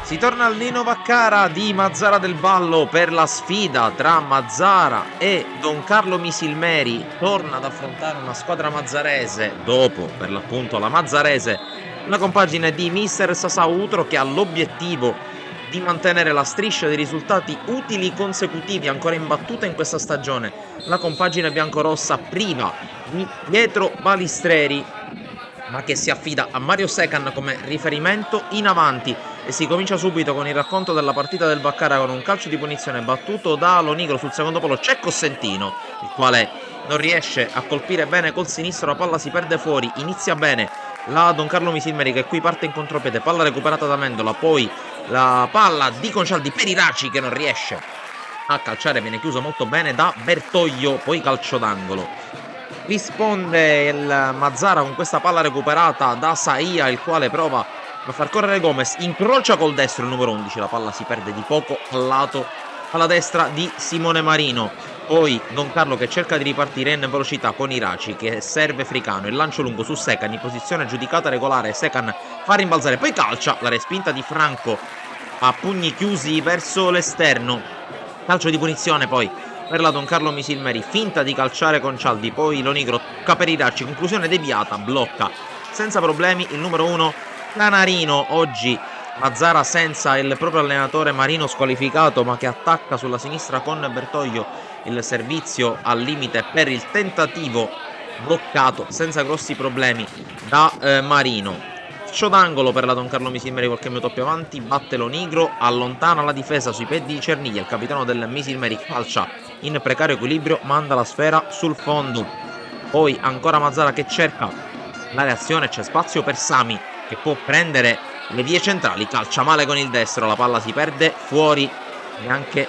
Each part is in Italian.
Si torna al Nino Vaccara di Mazzara del Vallo per la sfida tra Mazzara e Don Carlo Misilmeri. Torna ad affrontare una squadra mazzarese dopo, per l'appunto, la mazzarese, una compagine di mister Sasautro che ha l'obiettivo di mantenere la striscia dei risultati utili consecutivi ancora imbattuta in questa stagione. La compagine biancorossa priva di Pietro Balistreri, ma che si affida a Mario Secan come riferimento in avanti, e si comincia subito con il racconto della partita del Vaccara con un calcio di punizione battuto da Lonigro sul secondo palo. C'è Cossentino, il quale non riesce a colpire bene col sinistro, la palla si perde fuori, inizia bene la Don Carlo Misilmeri che qui parte in contropiede, palla recuperata da Mendola, poi la palla di Concialdi per Iraci che non riesce a calciare, viene chiuso molto bene da Bertoglio, poi calcio d'angolo. Risponde il Mazzara con questa palla recuperata da Saia, il quale prova a far correre Gomez, incrocia col destro il numero 11, la palla si perde di poco al lato alla destra di Simone Marino. Poi Don Carlo che cerca di ripartire in velocità con Iraci che serve Fricano, il lancio lungo su Secan in posizione giudicata regolare, Secan fa rimbalzare, poi calcia, la respinta di Franco a pugni chiusi verso l'esterno, calcio di punizione poi per la Don Carlo Misilmeri, finta di calciare Concialdi, poi Lonigro tocca per Iraci, conclusione deviata, blocca senza problemi il numero 1 Canarino. Oggi Mazzara senza il proprio allenatore Marino squalificato, ma che attacca sulla sinistra con Bertoglio, il servizio al limite per il tentativo bloccato senza grossi problemi da Marino. Calcio d'angolo per la Don Carlo Misilmeri, qualche minuto più avanti, batte Lonigro, allontana la difesa sui piedi di Cerniglia, il capitano del Misilmeri calcia in precario equilibrio, manda la sfera sul fondo. Poi ancora Mazzara che cerca la reazione, c'è spazio per Sami che può prendere le vie centrali, calcia male con il destro, la palla si perde fuori, neanche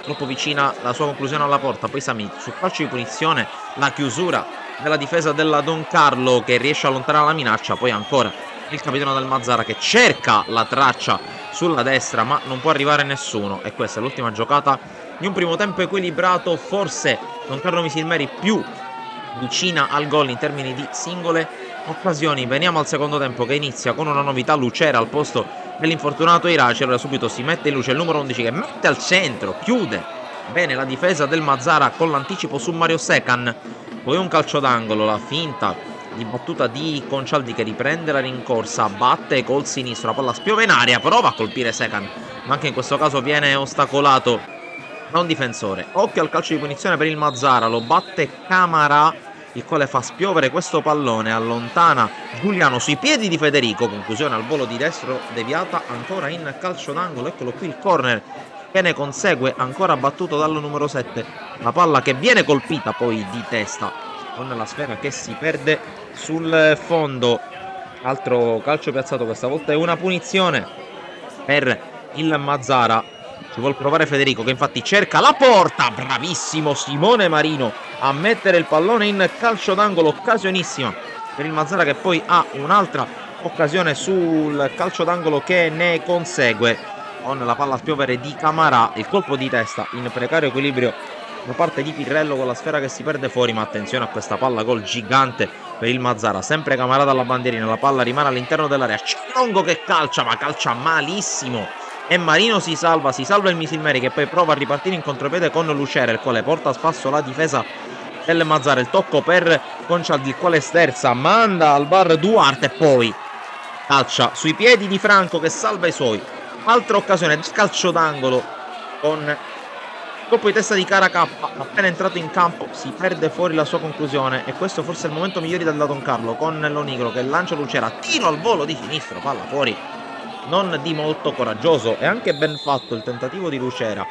troppo vicina la sua conclusione alla porta. Poi Sami sul calcio di punizione, la chiusura della difesa della Don Carlo che riesce a allontanare la minaccia. Poi ancora il capitano del Mazzara che cerca la traccia sulla destra ma non può arrivare nessuno, e questa è l'ultima giocata di un primo tempo equilibrato, forse Don Carlo Misilmeri più vicina al gol in termini di singole occasioni. Veniamo al secondo tempo che inizia con una novità: Lucera al posto dell'infortunato Iraci. Allora subito si mette in luce il numero 11 che mette al centro, chiude bene la difesa del Mazzara con l'anticipo su Mario Secan. Poi un calcio d'angolo, la finta di battuta di Concialdi che riprende la rincorsa, batte col sinistro, la palla spiova in aria, prova a colpire Secan, ma anche in questo caso viene ostacolato da un difensore. Occhio al calcio di punizione per il Mazzara, lo batte Camarà, il quale fa spiovere questo pallone, allontana Giuliano sui piedi di Federico, conclusione al volo di destro deviata, ancora in calcio d'angolo. Eccolo qui il corner che ne consegue, ancora battuto dal numero 7, la palla che viene colpita poi di testa con la sfera che si perde sul fondo. Altro calcio piazzato, questa volta è una punizione per il Mazzara. Ci vuol provare Federico che infatti cerca la porta, bravissimo Simone Marino a mettere il pallone in calcio d'angolo, occasionissima per il Mazzara che poi ha un'altra occasione sul calcio d'angolo che ne consegue con la palla a spiovere di Camarà, il colpo di testa in precario equilibrio da parte di Pirrello con la sfera che si perde fuori, ma attenzione a questa palla gol gigante per il Mazzara, sempre Camarà dalla bandierina, la palla rimane all'interno dell'area, Longo che calcia ma calcia malissimo e Marino si salva il Misilmeri che poi prova a ripartire in contropiede con Lucera, il quale porta a spasso la difesa del Mazzara, il tocco per Concialdi il quale sterza, manda al bar Duarte e poi calcia sui piedi di Franco che salva i suoi. Altra occasione, calcio d'angolo con colpo di testa di Caracappa, appena entrato in campo si perde fuori la sua conclusione, e questo forse è il momento migliore della Don Carlo con Lonigro che lancia Lucera, tiro al volo di sinistro, palla fuori, non di molto coraggioso e anche ben fatto il tentativo di Lucera.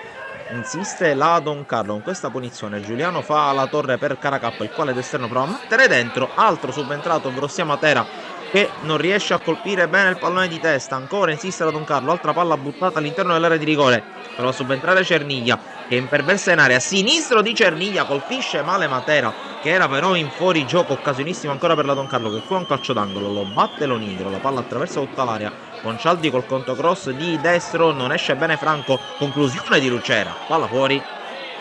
Insiste la Don Carlo con questa punizione, Giuliano fa la torre per Caracappa, il quale d'esterno prova a mettere dentro, altro subentrato ovvero sia Matera che non riesce a colpire bene il pallone di testa. Ancora insiste la Don Carlo, altra palla buttata all'interno dell'area di rigore, prova a subentrare Cerniglia che imperversa in area, sinistro di Cerniglia, colpisce male Matera che era però in fuorigioco, occasionissimo ancora per la Don Carlo che qui ha un calcio d'angolo, lo batte Lonigro, la palla attraversa tutta l'area, Concialdi col controcross di destro, non esce bene Franco, conclusione di Lucera, palla fuori,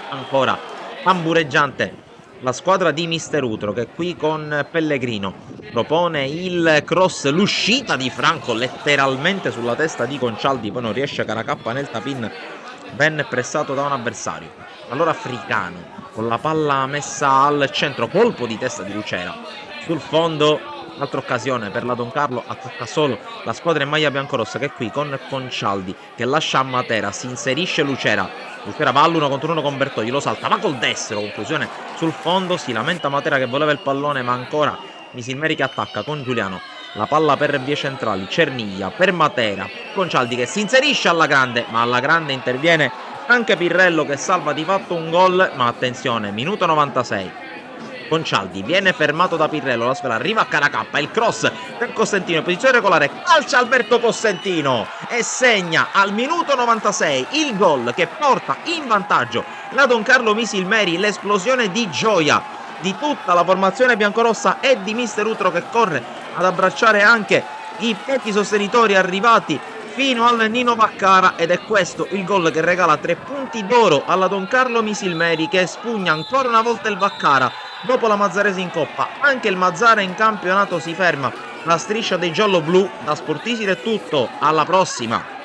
ancora tambureggiante la squadra di Mister Utro che qui con Pellegrino propone il cross, l'uscita di Franco letteralmente sulla testa di Concaldi, poi non riesce Caracappa nel tap-in, ben pressato da un avversario. Allora Africano con la palla messa al centro, colpo di testa di Lucera sul fondo, altra occasione per la Don Carlo, attacca solo la squadra in maglia biancorossa, che qui con Concaldi che lascia a Matera, si inserisce Lucera va all'1 contro 1 con Bertogli, lo salta, va col destro, conclusione sul fondo, si lamenta Matera che voleva il pallone, ma ancora Misilmeri che attacca con Giuliano, la palla per vie centrali, Cerniglia per Matera, Concaldi che si inserisce alla grande, ma alla grande interviene anche Pirrello che salva di fatto un gol, ma attenzione, minuto 96. Concaldi viene fermato da Pirrello, la sfera arriva a Caracappa, il cross per Costantino in posizione regolare, calcia Alberto Costantino e segna al minuto 96 il gol che porta in vantaggio la Don Carlo Misilmeri, l'esplosione di gioia di tutta la formazione biancorossa e di mister Utro che corre ad abbracciare anche i pochi sostenitori arrivati fino al Nino Vaccara, ed è questo il gol che regala 3 punti d'oro alla Don Carlo Misilmeri, che espugna ancora una volta il Vaccara. Dopo la Mazzarese in Coppa, anche il Mazzara in campionato si ferma. La striscia dei giallo-blu. Da Sportisir è tutto, alla prossima!